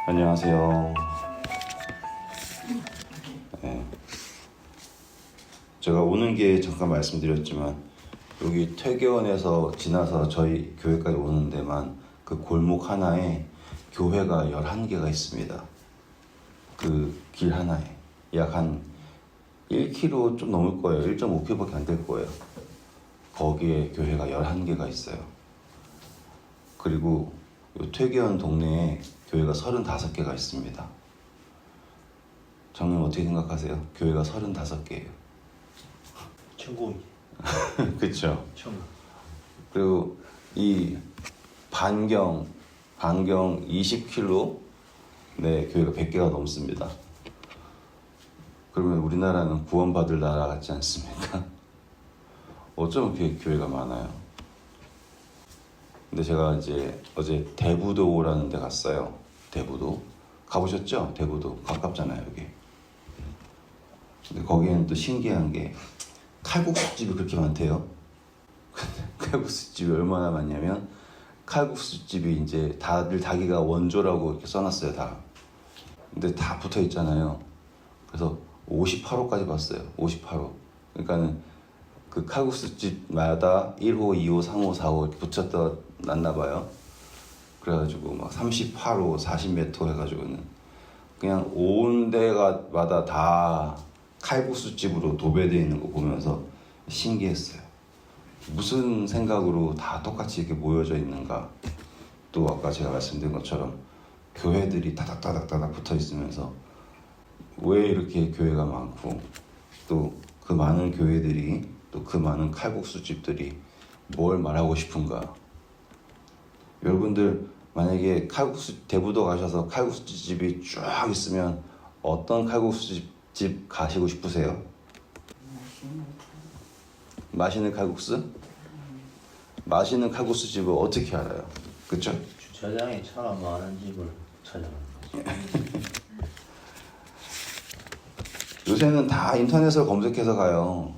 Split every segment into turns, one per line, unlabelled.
안녕하세요. 네. 제가 오는 게 잠깐 말씀드렸지만 여기 퇴계원에서 지나서 저희 교회까지 오는 데만 그 골목 하나에 교회가 11개가 있습니다. 그 길 하나에 약 한 1km 좀 넘을 거예요. 1.5km밖에 안 될 거예요. 거기에 교회가 11개가 있어요. 그리고 이 퇴계원 동네에 교회가 35개가 있습니다. 장님 어떻게 생각하세요? 교회가 35개예요.
천국이.
그쵸?
천국.
그리고 이 반경 20km 네, 교회가 100개가 넘습니다. 그러면 우리나라는 구원받을 나라 같지 않습니까? 어쩜 이렇게 교회가 많아요? 근데 제가 이제 어제 대부도라는 데 갔어요. 대부도. 가보셨죠? 대부도. 가깝잖아요, 여기. 근데 거기에는 또 신기한 게 칼국수집이 그렇게 많대요. 칼국수집이 얼마나 많냐면 칼국수집이 이제 다들 자기가 원조라고 이렇게 써놨어요, 다. 근데 다 붙어 있잖아요. 그래서 58호까지 봤어요. 58호. 그러니까는 그 칼국수집마다 1호, 2호, 3호, 4호 이렇게 붙였다 놨나 봐요. 그래가지고 막 38호, 40몇 호 해가지고는 그냥 온 데마다 다 칼국수집으로 도배되어 있는 거 보면서 신기했어요. 무슨 생각으로 다 똑같이 이렇게 모여져 있는가. 또 아까 제가 말씀드린 것처럼 교회들이 따닥따닥따닥 붙어 있으면서 왜 이렇게 교회가 많고 또 그 많은 교회들이 또 그 많은 칼국수집들이 뭘 말하고 싶은가. 여러분들 만약에 대부도 가셔서 칼국수집이 쫙 있으면 어떤 칼국수집 가시고 싶으세요? 맛있는 칼국수? 맛있는 칼국수집을 어떻게 알아요? 그쵸?
주차장에 차가 많은 집을 찾아가는 거죠.
요새는 다 인터넷을 검색해서 가요.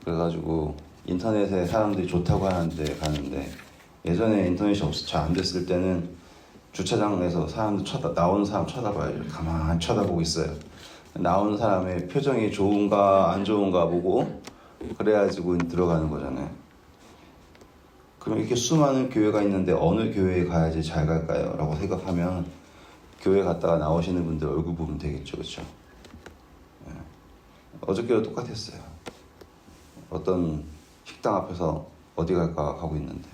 그래가지고 인터넷에 사람들이 좋다고 하는데 가는데 예전에 인터넷이 잘 안 됐을 때는 주차장에서 사람들 나오는 사람 쳐다봐요. 가만히 쳐다보고 있어요. 나오는 사람의 표정이 좋은가 안 좋은가 보고 그래가지고 들어가는 거잖아요. 그럼 이렇게 수많은 교회가 있는데 어느 교회에 가야지 잘 갈까요? 라고 생각하면 교회 갔다가 나오시는 분들 얼굴 보면 되겠죠. 그렇죠? 네. 어저께도 똑같았어요. 어떤 식당 앞에서 어디 갈까 하고 있는데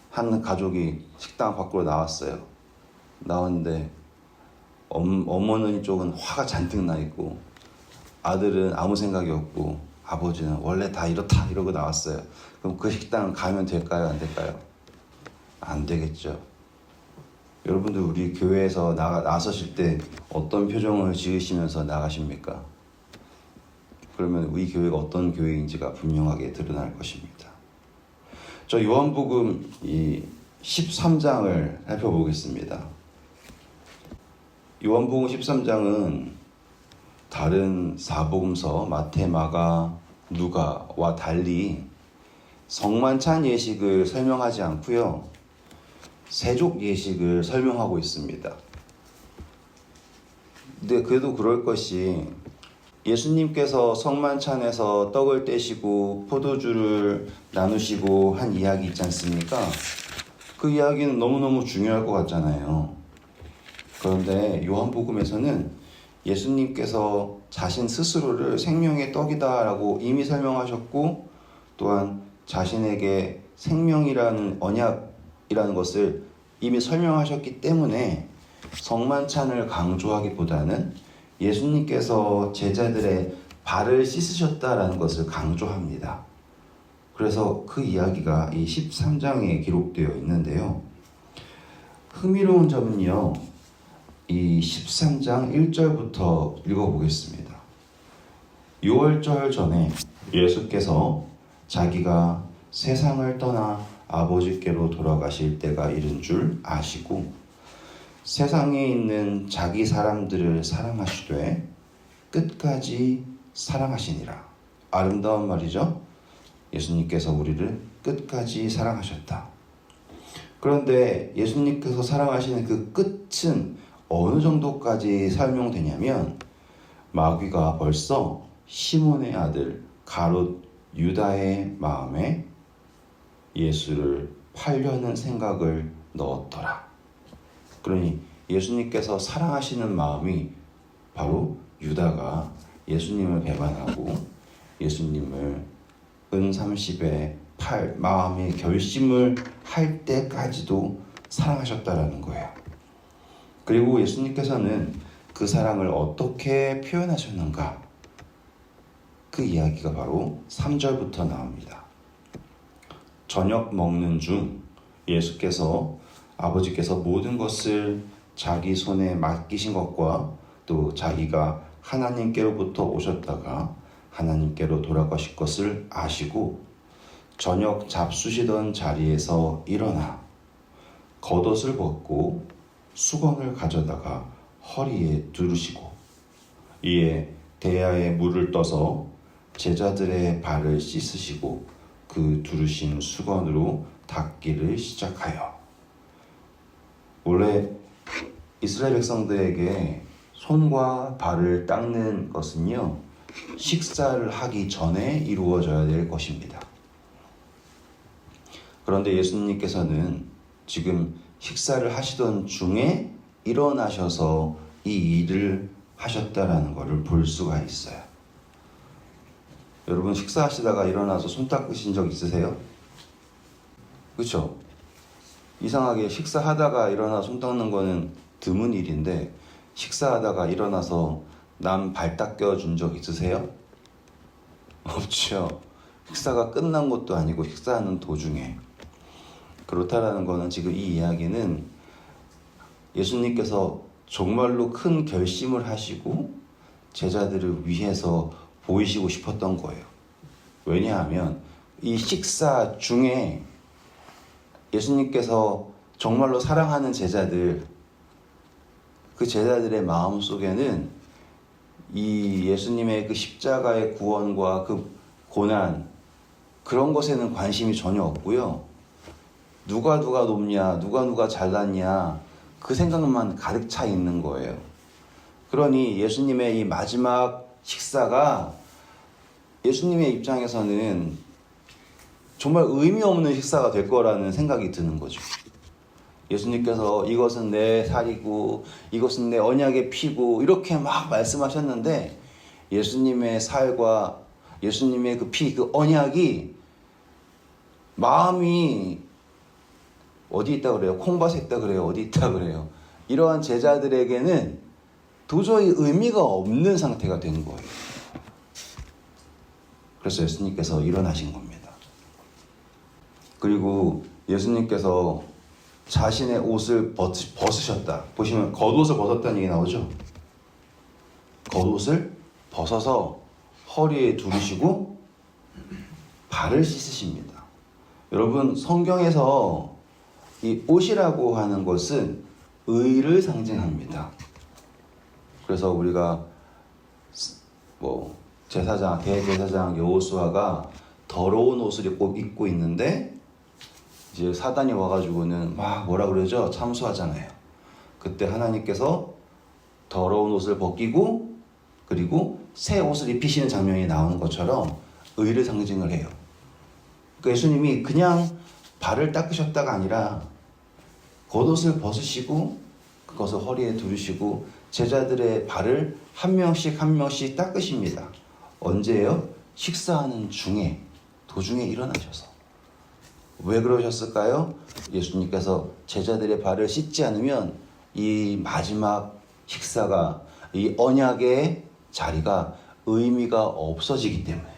한 가족이 식당 밖으로 나왔어요. 나왔는데 어머니 쪽은 화가 잔뜩 나 있고 아들은 아무 생각이 없고 아버지는 원래 다 이렇다 이러고 나왔어요. 그럼 그 식당 가면 될까요? 안 될까요? 안 되겠죠. 여러분들 우리 교회에서 나서실 때 어떤 표정을 지으시면서 나가십니까? 그러면 우리 교회가 어떤 교회인지가 분명하게 드러날 것입니다. 저 요한복음 이 13장을 살펴보겠습니다. 요한복음 13장은 다른 사복음서 마태, 마가, 누가와 달리 성만찬 예식을 설명하지 않고요. 세족 예식을 설명하고 있습니다. 근데 그래도 그럴 것이 예수님께서 성만찬에서 떡을 떼시고 포도주를 나누시고 한 이야기 있지 않습니까? 그 이야기는 너무너무 중요할 것 같잖아요. 그런데 요한복음에서는 예수님께서 자신 스스로를 생명의 떡이다라고 이미 설명하셨고 또한 자신에게 생명이라는 언약이라는 것을 이미 설명하셨기 때문에 성만찬을 강조하기보다는 예수님께서 제자들의 발을 씻으셨다라는 것을 강조합니다. 그래서 그 이야기가 이 13장에 기록되어 있는데요. 흥미로운 점은요. 이 13장 1절부터 읽어보겠습니다. 6월절 전에 예수께서 자기가 세상을 떠나 아버지께로 돌아가실 때가 이른 줄 아시고 세상에 있는 자기 사람들을 사랑하시되 끝까지 사랑하시니라. 아름다운 말이죠. 예수님께서 우리를 끝까지 사랑하셨다. 그런데 예수님께서 사랑하시는 그 끝은 어느 정도까지 설명되냐면 마귀가 벌써 시몬의 아들 가롯 유다의 마음에 예수를 팔려는 생각을 넣었더라. 그러니 예수님께서 사랑하시는 마음이 바로 유다가 예수님을 배반하고 예수님을 은30에 팔 마음의 결심을 할 때까지도 사랑하셨다라는 거예요. 그리고 예수님께서는 그 사랑을 어떻게 표현하셨는가? 그 이야기가 바로 3절부터 나옵니다. 저녁 먹는 중 예수께서 아버지께서 모든 것을 자기 손에 맡기신 것과 또 자기가 하나님께로부터 오셨다가 하나님께로 돌아가실 것을 아시고 저녁 잡수시던 자리에서 일어나 겉옷을 벗고 수건을 가져다가 허리에 두르시고 이에 대야에 물을 떠서 제자들의 발을 씻으시고 그 두르신 수건으로 닦기를 시작하여. 원래 이스라엘 백성들에게 손과 발을 닦는 것은요, 식사를 하기 전에 이루어져야 될 것입니다. 그런데 예수님께서는 지금 식사를 하시던 중에 일어나셔서 이 일을 하셨다라는 것을 볼 수가 있어요. 여러분 식사하시다가 일어나서 손 닦으신 적 있으세요? 그렇죠? 이상하게 식사하다가 일어나 손 닦는 거는 드문 일인데 식사하다가 일어나서 남 발 닦여준 적 있으세요? 없죠. 식사가 끝난 것도 아니고 식사하는 도중에. 그렇다라는 거는 지금 이 이야기는 예수님께서 정말로 큰 결심을 하시고 제자들을 위해서 보이시고 싶었던 거예요. 왜냐하면 이 식사 중에 예수님께서 정말로 사랑하는 제자들, 그 제자들의 마음 속에는 이 예수님의 그 십자가의 구원과 그 고난, 그런 것에는 관심이 전혀 없고요. 누가 높냐, 누가 잘났냐, 그 생각만 가득 차 있는 거예요. 그러니 예수님의 이 마지막 식사가 예수님의 입장에서는 정말 의미 없는 식사가 될 거라는 생각이 드는 거죠. 예수님께서 이것은 내 살이고 이것은 내 언약의 피고 이렇게 막 말씀하셨는데 예수님의 살과 예수님의 그 피, 그 언약이 마음이 어디 있다 그래요? 콩밭에 있다 그래요? 어디 있다 그래요? 이러한 제자들에게는 도저히 의미가 없는 상태가 된 거예요. 그래서 예수님께서 일어나신 겁니다. 그리고 예수님께서 자신의 옷을 벗으셨다. 보시면 겉옷을 벗었다는 얘기 나오죠. 겉옷을 벗어서 허리에 두르시고 발을 씻으십니다. 여러분 성경에서 이 옷이라고 하는 것은 의를 상징합니다. 그래서 우리가 대제사장 여호수아가 더러운 옷을 입고 있는데 이제 사단이 와가지고는 막 뭐라 그러죠? 참수하잖아요. 그때 하나님께서 더러운 옷을 벗기고 그리고 새 옷을 입히시는 장면이 나오는 것처럼 의를 상징을 해요. 그러니까 예수님이 그냥 발을 닦으셨다가 아니라 겉옷을 벗으시고 그것을 허리에 두르시고 제자들의 발을 한 명씩 닦으십니다. 언제예요? 식사하는 중에, 도중에 일어나셔서. 왜 그러셨을까요? 예수님께서 제자들의 발을 씻지 않으면 이 마지막 식사가, 이 언약의 자리가 의미가 없어지기 때문에.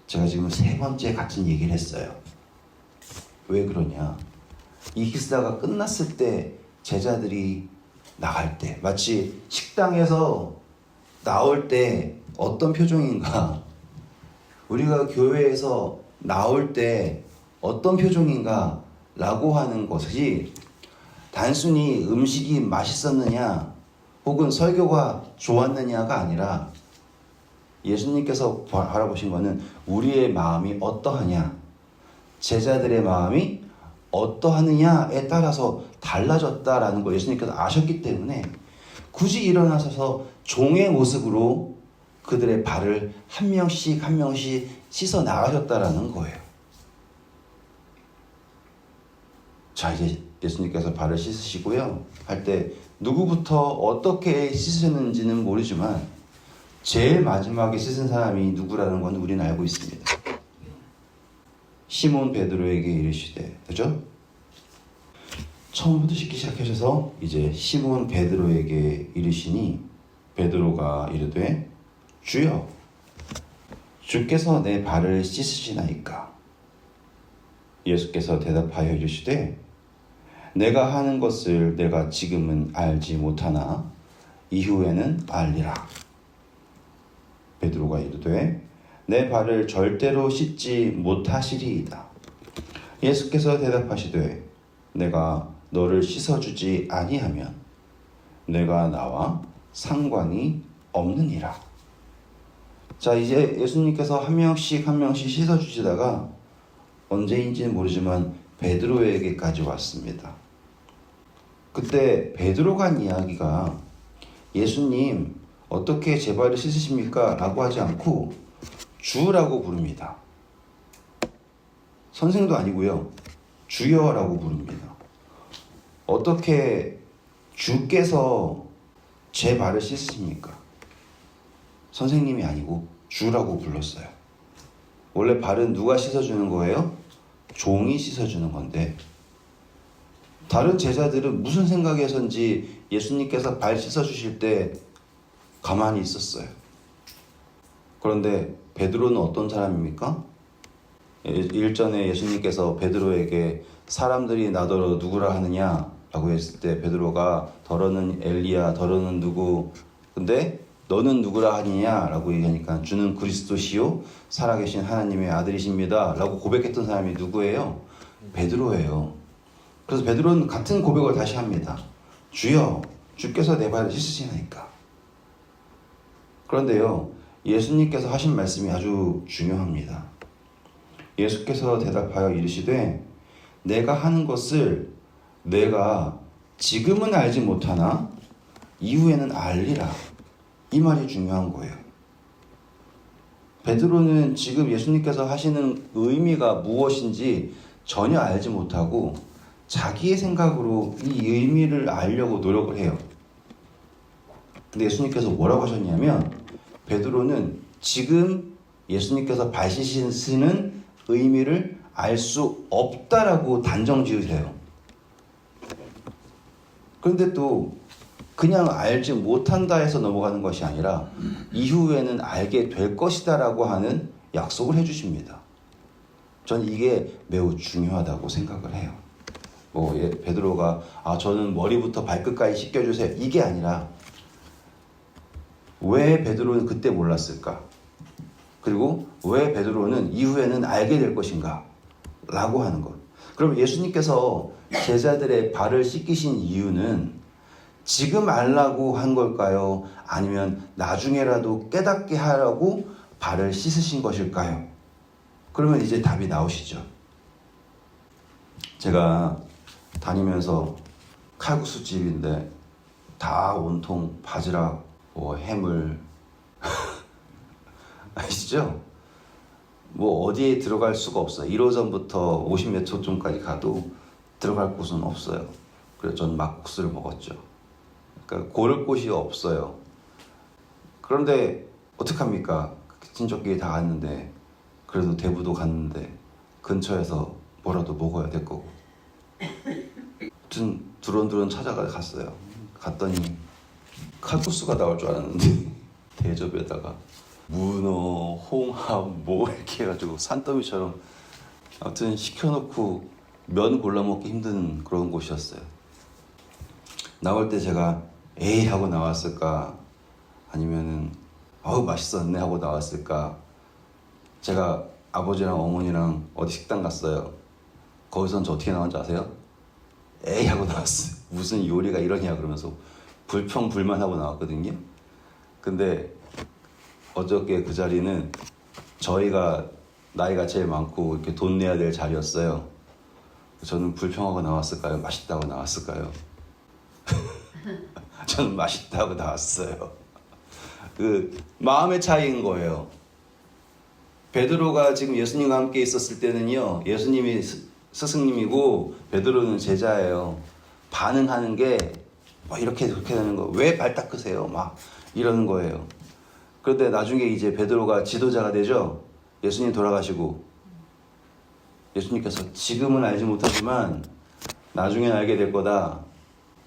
제가 지금 세 번째 같은 얘기를 했어요. 왜 그러냐? 이 식사가 끝났을 때 제자들이 나갈 때, 마치 식당에서 나올 때 어떤 표정인가, 우리가 교회에서 나올 때 어떤 표정인가 라고 하는 것이 단순히 음식이 맛있었느냐 혹은 설교가 좋았느냐가 아니라 예수님께서 바라보신 것은 우리의 마음이 어떠하냐, 제자들의 마음이 어떠하느냐에 따라서 달라졌다라는 걸 예수님께서 아셨기 때문에 굳이 일어나셔서 종의 모습으로 그들의 발을 한 명씩 한 명씩 씻어 나가셨다라는 거예요. 자, 이제 예수님께서 발을 씻으시고요. 할 때 누구부터 어떻게 씻으셨는지는 모르지만 제일 마지막에 씻은 사람이 누구라는 건 우리는 알고 있습니다. 시몬 베드로에게 이르시되, 그죠? 처음부터 씻기 시작하셔서 이제 시몬 베드로에게 이르시니 베드로가 이르되 주여 주께서 내 발을 씻으시나이까? 예수께서 대답하여 이르시되 내가 하는 것을 내가 지금은 알지 못하나 이후에는 알리라. 베드로가 이르되 내 발을 절대로 씻지 못하시리이다. 예수께서 대답하시되 내가 너를 씻어주지 아니하면 내가 나와 상관이 없느니라. 자, 이제 예수님께서 한 명씩 한 명씩 씻어주시다가 언제인지는 모르지만 베드로에게까지 왔습니다. 그때 베드로가 한 이야기가 예수님 어떻게 제 발을 씻으십니까? 라고 하지 않고 주라고 부릅니다. 선생도 아니고요. 주여라고 부릅니다. 어떻게 주께서 제 발을 씻으십니까? 선생님이 아니고 주라고 불렀어요. 원래 발은 누가 씻어주는 거예요? 종이 씻어주는 건데 다른 제자들은 무슨 생각에선지 예수님께서 발 씻어주실 때 가만히 있었어요. 그런데 베드로는 어떤 사람입니까? 일전에 예수님께서 베드로에게 사람들이 나더러 누구라 하느냐 라고 했을 때 베드로가 더러는 엘리야, 더러는 누구, 근데 너는 누구라 하느냐 라고 얘기하니까 주는 그리스도시요 살아계신 하나님의 아들이십니다 라고 고백했던 사람이 누구예요? 베드로예요. 그래서 베드로는 같은 고백을 다시 합니다. 주여 주께서 내 발을 씻으시나이까? 그런데요, 예수님께서 하신 말씀이 아주 중요합니다. 예수께서 대답하여 이르시되 내가 하는 것을 내가 지금은 알지 못하나 이후에는 알리라. 이 말이 중요한 거예요. 베드로는 지금 예수님께서 하시는 의미가 무엇인지 전혀 알지 못하고 자기의 생각으로 이 의미를 알려고 노력을 해요. 근데 예수님께서 뭐라고 하셨냐면 베드로는 지금 예수님께서 발 씻으시는 의미를 알 수 없다라고 단정 지으세요. 그런데 또 그냥 알지 못한다 해서 넘어가는 것이 아니라 이후에는 알게 될 것이다 라고 하는 약속을 해주십니다. 저는 이게 매우 중요하다고 생각을 해요. 베드로가 저는 머리부터 발끝까지 씻겨주세요 이게 아니라 왜 베드로는 그때 몰랐을까? 그리고 왜 베드로는 이후에는 알게 될 것인가? 라고 하는 것. 그럼 예수님께서 제자들의 발을 씻기신 이유는 지금 알라고 한 걸까요? 아니면 나중에라도 깨닫게 하라고 발을 씻으신 것일까요? 그러면 이제 답이 나오시죠. 제가 다니면서 칼국수 집인데 다 온통 바지락, 해물 아시죠? 어디에 들어갈 수가 없어요. 1호선부터 50몇 호점까지 가도 들어갈 곳은 없어요. 그래서 전 막국수를 먹었죠. 그러니까 고를 곳이 없어요. 그런데 어떡합니까? 친척끼리 다 갔는데 그래도 대부도 갔는데 근처에서 뭐라도 먹어야 될 거고. 아무튼 두런두런 찾아가 갔어요. 갔더니 칼국수가 나올 줄 알았는데 대접에다가 문어, 홍합 이렇게 해가지고 산더미처럼 아무튼 시켜놓고 면 골라 먹기 힘든 그런 곳이었어요. 나올 때 제가 에이 하고 나왔을까 아니면은 맛있었네 하고 나왔을까. 제가 아버지랑 어머니랑 어디 식당 갔어요. 거기선 저 어떻게 나온지 아세요? 에이 하고 나왔어요. 무슨 요리가 이러냐 그러면서 불평불만하고 나왔거든요. 근데 어저께 그 자리는 저희가 나이가 제일 많고 이렇게 돈 내야 될 자리였어요. 저는 불평하고 나왔을까요? 맛있다고 나왔을까요? 저는 맛있다고 나왔어요. 그 마음의 차이인 거예요. 베드로가 지금 예수님과 함께 있었을 때는요, 예수님이 스승님이고 베드로는 제자예요. 반응하는 게 막 이렇게 저렇게 되는 거. 왜 발 닦으세요? 막 이러는 거예요. 그런데 나중에 이제 베드로가 지도자가 되죠. 예수님 돌아가시고 예수님께서 지금은 알지 못하지만 나중엔 알게 될 거다.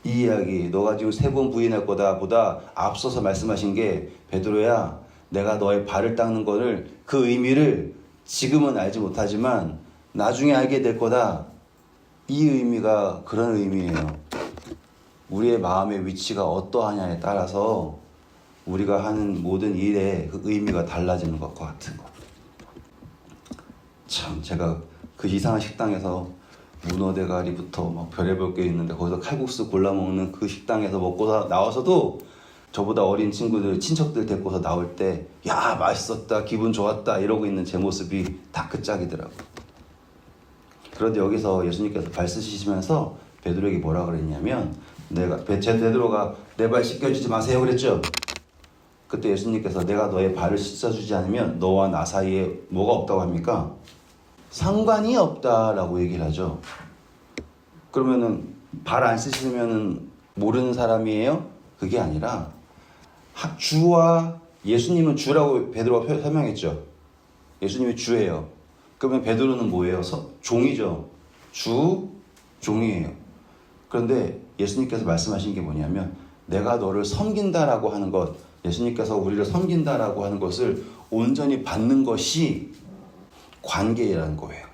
이 이야기 너가 지금 3번 부인할 거다 보다 앞서서 말씀하신 게 베드로야, 내가 너의 발을 닦는 거를 그 의미를 지금은 알지 못하지만 나중에 알게 될 거다. 이 의미가 그런 의미예요. 우리의 마음의 위치가 어떠하냐에 따라서 우리가 하는 모든 일의 그 의미가 달라지는 것과 같은 것. 참 제가 그 이상한 식당에서 문어 대가리부터 막 별의별 게 있는데 거기서 칼국수 골라 먹는 그 식당에서 먹고 나와서도 저보다 어린 친구들, 친척들 데리고서 나올 때 야 맛있었다, 기분 좋았다 이러고 있는 제 모습이 다 그 짝이더라고요. 그런데 여기서 예수님께서 발 쓰시면서 베드로에게 뭐라 그랬냐면, 베드로가 내 발 씻겨주지 마세요 그랬죠. 그때 예수님께서 내가 너의 발을 씻어주지 않으면 너와 나 사이에 뭐가 없다고 합니까? 상관이 없다라고 얘기를 하죠. 그러면은 발 안 씻으면은 모르는 사람이에요? 그게 아니라 주와 예수님은 주라고 베드로가 설명했죠. 예수님이 주예요. 그러면 베드로는 뭐예요? 종이죠. 종이에요. 그런데 예수님께서 말씀하신 게 뭐냐면 내가 너를 섬긴다라고 하는 것, 예수님께서 우리를 섬긴다라고 하는 것을 온전히 받는 것이 관계라는 거예요.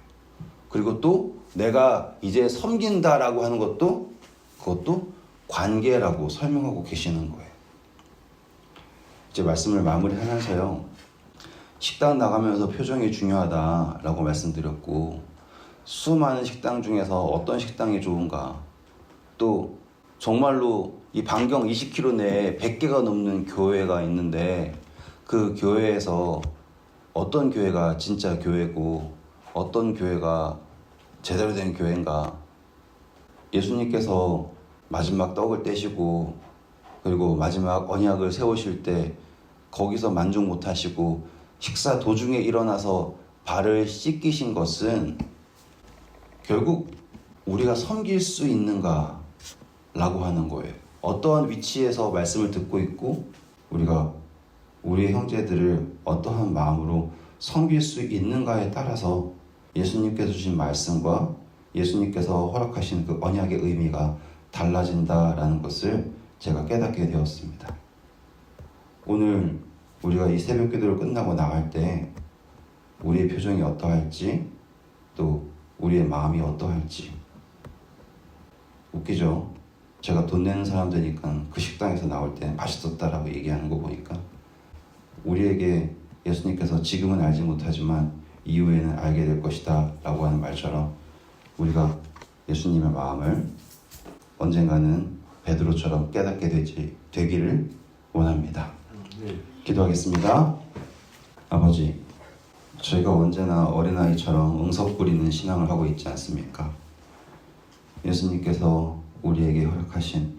그리고 또 내가 이제 섬긴다라고 하는 것도 그것도 관계라고 설명하고 계시는 거예요. 이제 말씀을 마무리하면서요. 식당 나가면서 표정이 중요하다라고 말씀드렸고, 수많은 식당 중에서 어떤 식당이 좋은가, 또 정말로 이 반경 20km 내에 100개가 넘는 교회가 있는데 그 교회에서 어떤 교회가 진짜 교회고 어떤 교회가 제대로 된 교회인가. 예수님께서 마지막 떡을 떼시고 그리고 마지막 언약을 세우실 때 거기서 만족 못하시고 식사 도중에 일어나서 발을 씻기신 것은 결국 우리가 섬길 수 있는가 라고 하는 거예요. 어떠한 위치에서 말씀을 듣고 있고 우리가 우리의 형제들을 어떠한 마음으로 섬길 수 있는가에 따라서 예수님께서 주신 말씀과 예수님께서 허락하신 그 언약의 의미가 달라진다라는 것을 제가 깨닫게 되었습니다. 오늘 우리가 이 새벽 기도를 끝나고 나갈 때 우리의 표정이 어떠할지, 또 우리의 마음이 어떠할지. 웃기죠? 제가 돈 내는 사람 되니까 그 식당에서 나올 때 맛있었다라고 얘기하는 거 보니까 우리에게 예수님께서 지금은 알지 못하지만 이후에는 알게 될 것이다 라고 하는 말처럼 우리가 예수님의 마음을 언젠가는 베드로처럼 깨닫게 되기를 원합니다. 기도하겠습니다. 아버지, 저희가 언제나 어린아이처럼 응석 부리는 신앙을 하고 있지 않습니까? 예수님께서 우리에게 허락하신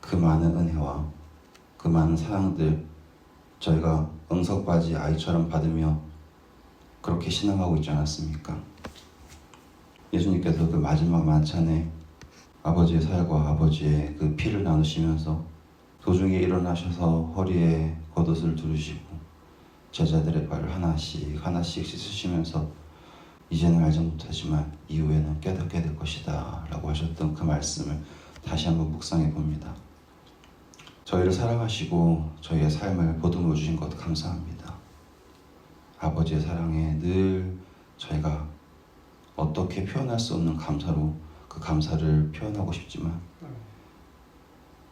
그 많은 은혜와 그 많은 사랑들 저희가 응석바지 아이처럼 받으며 그렇게 신앙하고 있지 않았습니까? 예수님께서 그 마지막 만찬에 아버지의 살과 아버지의 그 피를 나누시면서 도중에 일어나셔서 허리에 겉옷을 두르시고 제자들의 발을 하나씩 하나씩 씻으시면서 이제는 알지 못하지만 이후에는 깨닫게 될 것이다 라고 하셨던 그 말씀을 다시 한번 묵상해 봅니다. 저희를 사랑하시고 저희의 삶을 보듬어 주신 것 감사합니다. 아버지의 사랑에 늘 저희가 어떻게 표현할 수 없는 감사로 그 감사를 표현하고 싶지만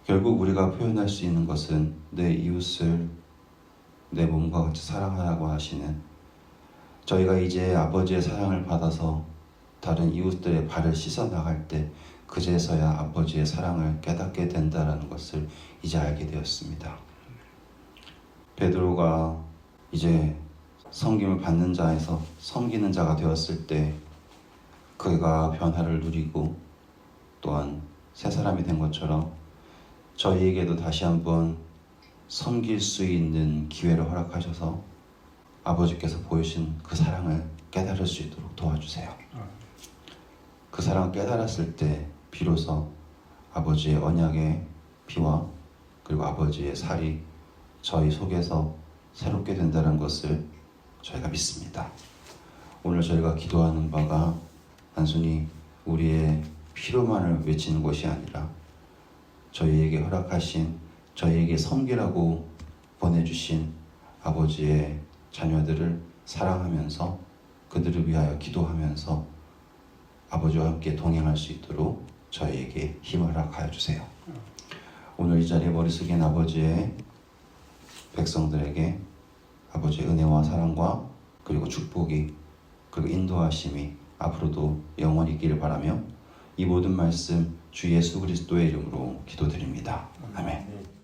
결국 우리가 표현할 수 있는 것은 내 이웃을 내 몸과 같이 사랑하라고 하시는, 저희가 이제 아버지의 사랑을 받아서 다른 이웃들의 발을 씻어 나갈 때 그제서야 아버지의 사랑을 깨닫게 된다는 것을 이제 알게 되었습니다. 베드로가 이제 섬김을 받는 자에서 섬기는 자가 되었을 때 그 그가 변화를 누리고 또한 새 사람이 된 것처럼 저희에게도 다시 한번 섬길 수 있는 기회를 허락하셔서 아버지께서 보이신 그 사랑을 깨달을 수 있도록 도와주세요. 그 사랑을 깨달았을 때 비로소 아버지의 언약의 피와 그리고 아버지의 살이 저희 속에서 새롭게 된다는 것을 저희가 믿습니다. 오늘 저희가 기도하는 바가 단순히 우리의 필요만을 외치는 것이 아니라 저희에게 허락하신, 저희에게 섬기라고 보내주신 아버지의 자녀들을 사랑하면서 그들을 위하여 기도하면서 아버지와 함께 동행할 수 있도록 저희에게 힘을 허락하여 주세요. 오늘 이 자리에 머리 숙인 아버지의 백성들에게 아버지의 은혜와 사랑과 그리고 축복이 그리고 인도하심이 앞으로도 영원히 있기를 바라며 이 모든 말씀 주 예수 그리스도의 이름으로 기도드립니다. 아멘.